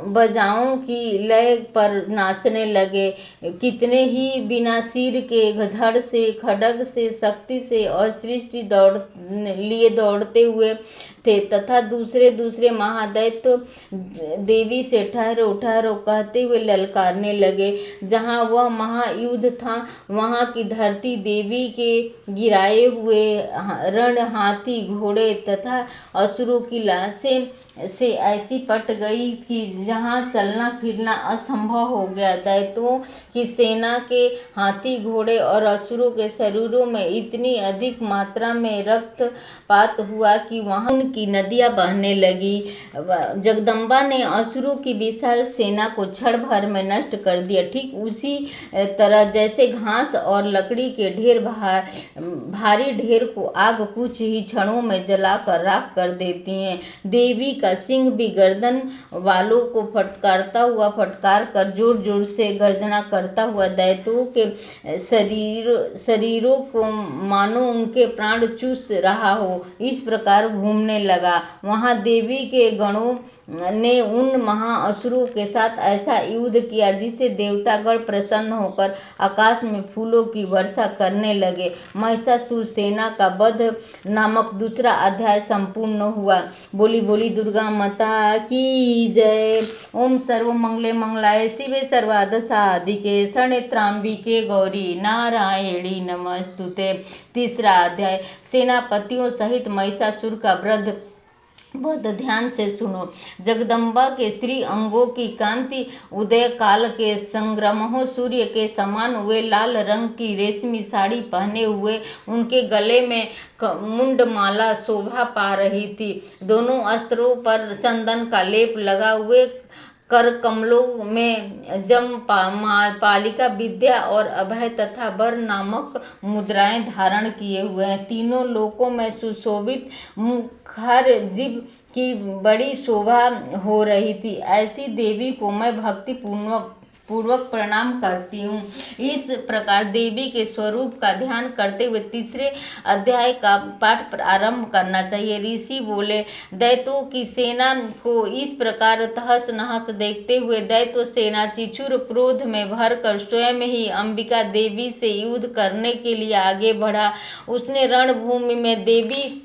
बजाओं की लय पर नाचने लगे। कितने ही बिना सिर के धड़ से, खड्ग से, शक्ति से और सृष्टि लिए दौड़ते हुए थे तथा दूसरे महादैत्य देवी से ठहरो ठहरो कहते हुए ललकारने लगे। जहाँ वह महायुद्ध था वहाँ की धरती देवी के गिराए हुए रण, हाथी, घोड़े तथा असुरों की लाशें से ऐसी पट गई कि जहाँ चलना फिरना असंभव हो गया। दैत्यों की सेना के हाथी, घोड़े और असुरों के शरीरों में इतनी अधिक मात्रा में रक्तपात हुआ कि वहाँ उनकी नदियाँ बहने लगी। जगदम्बा ने असुरों की विशाल सेना को क्षण भर में नष्ट कर दिया। ठीक उसी तरह जैसे घास और लकड़ी के भारी ढेर को आग कुछ ही क्षणों में जलाकर राख कर देती है। देवी का सिंह भी गर्दन वालों को फटकार कर जोर जोर से गर्जना करता हुआ दैत्यों के शरीरों को मानो उनके प्राण चूस रहा हो इस प्रकार घूमने लगा। वहां देवी के गणों ने उन महाअसुरों के साथ ऐसा युद्ध किया जिससे देवतागण प्रसन्न होकर आकाश में फूलों की वर्षा करने लगे। महिषासुर सेना का वध नामक दूसरा अध्याय संपूर्ण हुआ। बोली बोली दुर्गा माता की जय। ओम सर्व मंगले मंगलाय शिवे सर्वार्थ साधिके शरण्ये गौरी नारायणी नमस्तुते। तीसरा अध्याय सेनापतियों सहित महिषासुर का वध ध्यान से सुनो। जगदम्बा के श्री अंगों की कांति उदय काल के संग्रमों सूर्य के समान वे लाल रंग की रेशमी साड़ी पहने हुए उनके गले में मुंडमाला शोभा पा रही थी। दोनों अस्त्रों पर चंदन का लेप लगा हुए कर कमलों में पालिका विद्या और अभय तथा वर नामक मुद्राएं धारण किए हुए हैं। तीनों लोकों में सुशोभित मुखर दिव्य की बड़ी शोभा हो रही थी। ऐसी देवी को मैं भक्ति पूर्वक प्रणाम करती हूँ। इस प्रकार देवी के स्वरूप का ध्यान करते हुए तीसरे अध्याय का पाठ प्रारंभ करना चाहिए। ऋषि बोले, दैत्यों की सेना को इस प्रकार तहस नहस देखते हुए दैत्य सेना चिछुर क्रोध में भरकर स्वयं ही अंबिका देवी से युद्ध करने के लिए आगे बढ़ा। उसने रणभूमि में देवी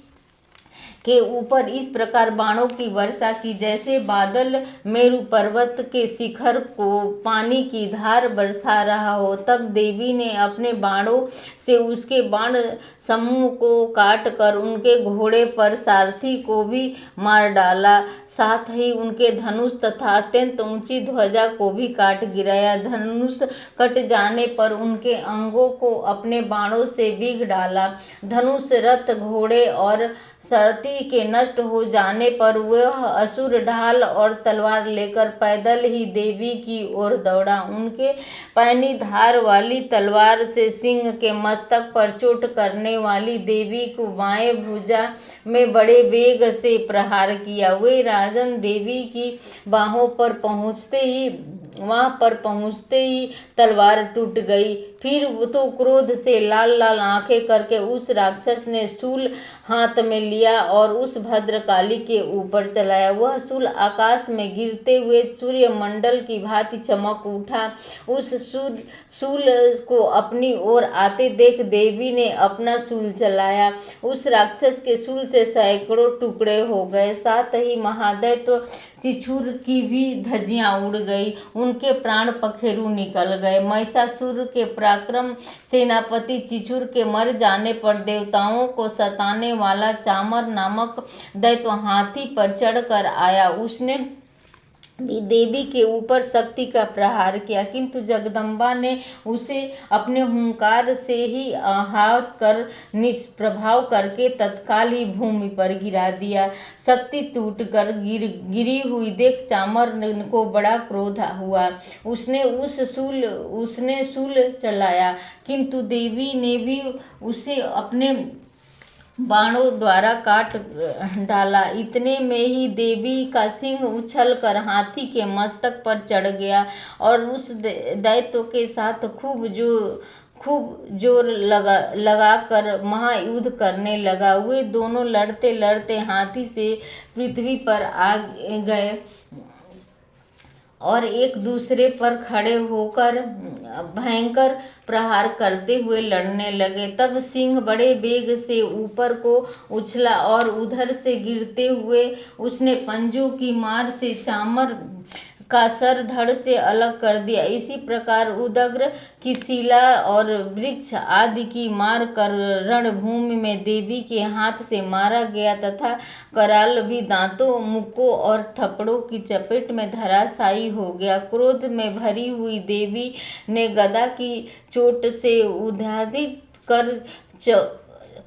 के ऊपर इस प्रकार बाणों की वर्षा की जैसे बादल मेरु पर्वत के शिखर को पानी की धार बरसा रहा हो। तब देवी ने अपने बाणों से उसके बाण समूह को काट कर उनके घोड़े पर सारथी को भी मार डाला, साथ ही उनके धनुष तथा अत्यंत ऊंची ध्वजा को भी काट गिराया। धनुष कट जाने पर उनके अंगों को अपने बाणों से बीग डाला। धनुष, रथ, घोड़े और सारथी के नष्ट हो जाने पर वह असुर ढाल और तलवार लेकर पैदल ही देवी की ओर दौड़ा। उनके पैनी धार वाली तलवार से सिंह के मस्तक पर चोट करने वाली देवी को बाएं भुजा में बड़े वेग से प्रहार किया। वे राजन देवी की बाहों पर पहुंचते ही तलवार टूट गई। फिर वो तो क्रोध से लाल लाल आंखें करके उस राक्षस ने शूल हाथ में लिया और उस भद्रकाली के ऊपर चलाया। वह शूल आकाश में गिरते हुए सूर्यमंडल की भांति चमक उठा। उस शूल को अपनी ओर आते देख देवी ने अपना शूल चलाया। उस राक्षस के शूल से सैकड़ों टुकड़े हो गए। साथ ही महादैत्य चिछुर की भी धज्जियां उड़ गई, उनके प्राण पखेरु निकल गए। महिषासुर के पराक्रम सेनापति चिछुर के मर जाने पर देवताओं को सताने वाला चामर नामक दैत्य हाथी पर चढ़कर आया। उसने भी देवी के ऊपर शक्ति का प्रहार किया, किंतु जगदम्बा ने उसे अपने हुंकार से ही आहत कर निष्प्रभाव करके तत्काल ही भूमि पर गिरा दिया। शक्ति टूटकर गिरी हुई देख चामर को बड़ा क्रोध हुआ। उसने शूल चलाया, किंतु देवी ने भी उसे अपने बाणों द्वारा काट डाला। इतने में ही देवी का सिंह उछल कर हाथी के मस्तक पर चढ़ गया और उस दैत्य के साथ खूब जोर लगाकर महायुद्ध करने लगा। वे दोनों लड़ते लड़ते हाथी से पृथ्वी पर आ गए और एक दूसरे पर खड़े होकर भयंकर प्रहार करते हुए लड़ने लगे। तब सिंह बड़े वेग से ऊपर को उछला और उधर से गिरते हुए उसने पंजों की मार से चामर का सर धड़ से अलग कर दिया। इसी प्रकार उदग्र की शिला और वृक्ष आदि की मार कर रणभूमि में देवी के हाथ से मारा गया तथा कराल भी दांतों, मुक्कों और थप्पड़ों की चपेट में धराशायी हो गया। क्रोध में भरी हुई देवी ने गदा की चोट से उद्धारित कर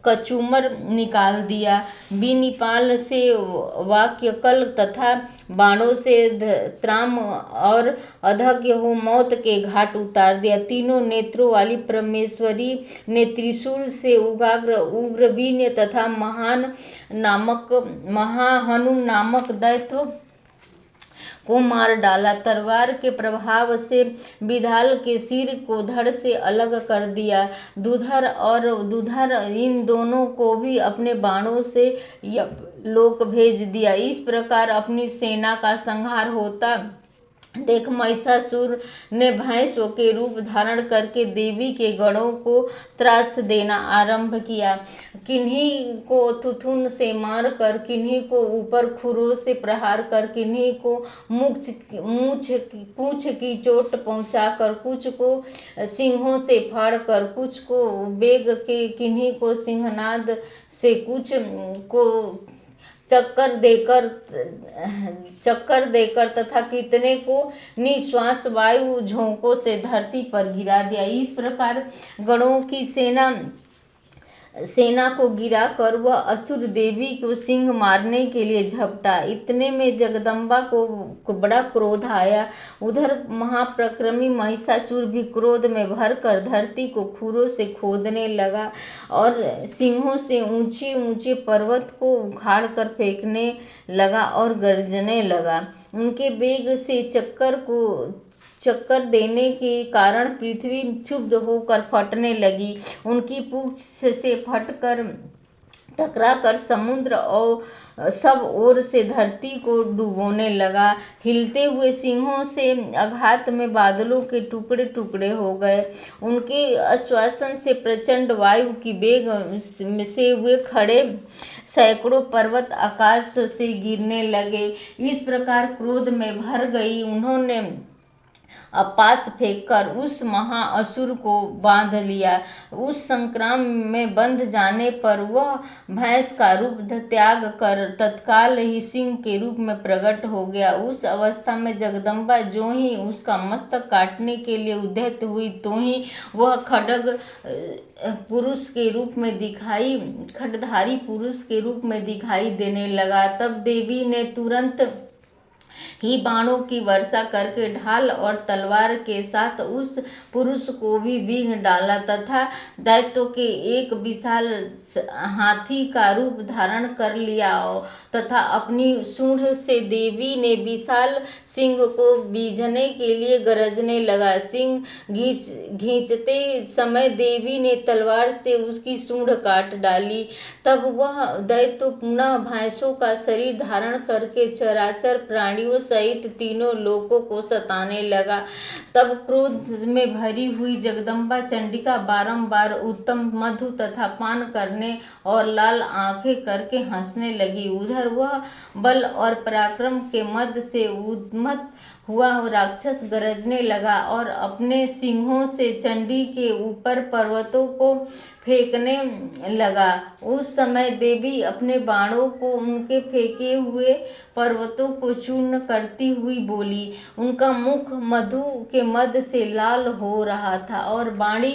कचूमर निकाल दिया। बिनिपाल से वाक्यकल तथा बाणों से त्राम और अधग्य हो मौत के घाट उतार दिया। तीनों नेत्रों वाली परमेश्वरी ने त्रिशूल से उग्रवीर्य तथा महाहनु नामक दैत्य को मार डाला। तलवार के प्रभाव से विधाल के सिर को धड़ से अलग कर दिया। दूधर इन दोनों को भी अपने बाणों से लोक भेज दिया। इस प्रकार अपनी सेना का संहार होता देख महिषासुर ने भैंस के रूप धारण करके देवी के गणों को त्रास देना आरंभ किया। किन्हीं को थुथुन से मार कर, किन्हीं को ऊपर खुरों से प्रहार कर, किन्हीं को पूंछ की चोट पहुंचाकर, कुछ को सिंहों से फाड़ कर, कुछ को बेग के, किन्हीं को सिंहनाद से, कुछ को चक्कर देकर तथा कितने को निश्वास वायु झोंकों से धरती पर गिरा दिया। इस प्रकार गणों की सेना को गिराकर वह असुर देवी को सिंह मारने के लिए झपटा। इतने में जगदम्बा को बड़ा क्रोध आया। उधर महाप्रक्रमी महिषासुर भी क्रोध में भरकर धरती को खुरों से खोदने लगा और सिंहों से ऊंचे ऊंचे पर्वत को उखाड़ कर फेंकने लगा और गरजने लगा। उनके वेग से चक्कर देने के कारण पृथ्वी क्षुब्ध होकर फटने लगी। उनकी पूंछ से फटकर टकराकर समुद्र और सब ओर से धरती को डुबोने लगा। हिलते हुए सिंहों से आघात में बादलों के टुकड़े टुकड़े हो गए। उनके आश्वासन से प्रचंड वायु की वेग से वे खड़े सैकड़ों पर्वत आकाश से गिरने लगे। इस प्रकार क्रोध में भर गई उन्होंने पास फेंककर उस महाअसुर को बांध लिया। उस संग्राम में बंध जाने पर वह भैंस का रूप त्याग कर तत्काल ही सिंह के रूप में प्रकट हो गया। उस अवस्था में जगदम्बा जो ही उसका मस्तक काटने के लिए उद्यत हुई, तो ही वह खड्गधारी पुरुष के रूप में दिखाई देने लगा। तब देवी ने तुरंत ही बाणों की वर्षा करके ढाल और तलवार के साथ उस पुरुष को भी बींध डाला तथा दैत्यों के एक विशाल हाथी का रूप धारण कर लिया तथा अपनी सूंड से देवी ने विशाल सिंह को बींझने के लिए गरजने लगा। सिंह खींचते समय देवी ने तलवार से उसकी सूंड काट डाली। तब वह दैत्य पुनः भैंसों का शरीर धारण करके चराचर प्राणियों सहित तीनों लोकों को सताने लगा। तब क्रोध में भरी हुई जगदम्बा चंडिका बारंबार उत्तम मधु तथा पान करने और लाल आंखें करके हंसने लगी। उधर वह बल और पराक्रम के मद से उन्मत्त हुआ राक्षस गरजने लगा और अपने सिंहों से चंडी के ऊपर पर्वतों को फेंकने लगा। उस समय देवी अपने बाणों को उनके फेंके हुए पर्वतों को चूर्ण करती हुई बोली। उनका मुख मधु के मद से लाल हो रहा था और वाणी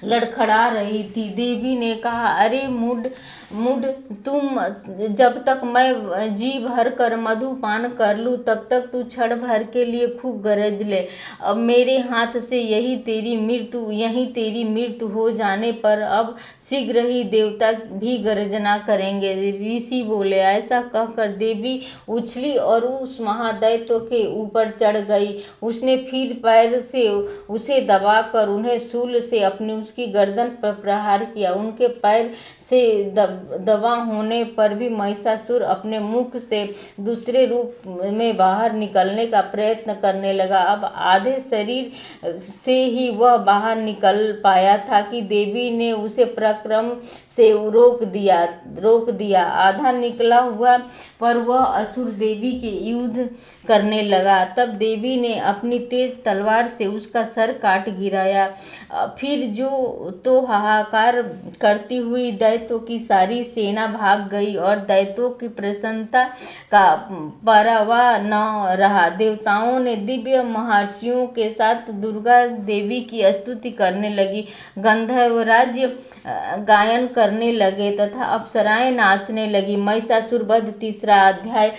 लड़खड़ा रही थी। देवी ने कहा, अरे मूढ़, तुम जब तक मैं जी भर कर मधुपान कर लूं तब तक तू क्षण भर के लिए खूब गरज ले। अब मेरे हाथ से यही तेरी मृत्यु हो जाने पर अब शीघ्र ही देवता भी गर्जना करेंगे। ऋषि बोले। ऐसा कहकर देवी उछली और उस महादैत्य के ऊपर चढ़ गई। उसने फिर पैर से उसे दबाकर उन्हें शूल से उसकी गर्दन पर प्रहार किया। उनके पैर से दबा होने पर भी महिषासुर अपने मुख से दूसरे रूप में बाहर निकलने का प्रयत्न करने लगा। अब आधे शरीर से ही वह बाहर निकल पाया था कि देवी ने उसे पराक्रम से रोक दिया। आधा निकला हुआ पर वह असुर देवी के युद्ध करने लगा। तब देवी ने अपनी तेज तलवार से उसका सर काट गिराया। फिर तो हाहाकार करती हुई दैत्यों की सारी सेना भाग गई और दैत्यों की प्रसन्नता का परवाह न रहा। देवताओं ने दिव्य महर्षियों के साथ दुर्गा देवी की स्तुति करने लगी। गंधर्वराज गायन करने लगे तथा अप्सराएं नाचने लगी। महिषासुर वध 3रा अध्याय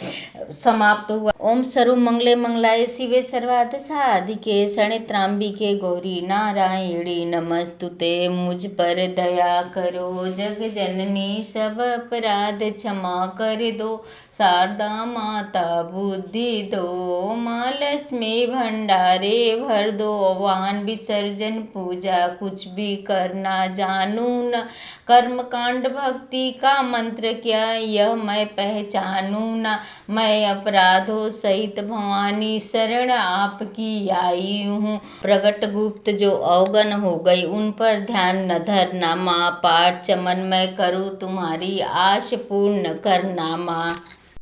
समाप्त हुआ। ओम सर्वमंगले मंगलाय शिवे सर्वार्थ साधिके शरण्ये गौरी नारायणी नमस्तुते। मुझ पर दया करो जग जननी, सब अपराध क्षमा कर दो। शारदा माता बुद्धि दो, माँ लक्ष्मी भंडारे भर दो। वाहन विसर्जन पूजा कुछ भी करना जानू न, कर्म कांड भक्ति का मंत्र क्या यह मैं पहचानू न। मैं अपराधों सहित भवानी शरण आपकी आई हूँ। प्रगट गुप्त जो अवगन हो गई उन पर ध्यान न धरना। माँ पाठ चमन मैं करूँ तुम्हारी आश पूर्ण करना। माँ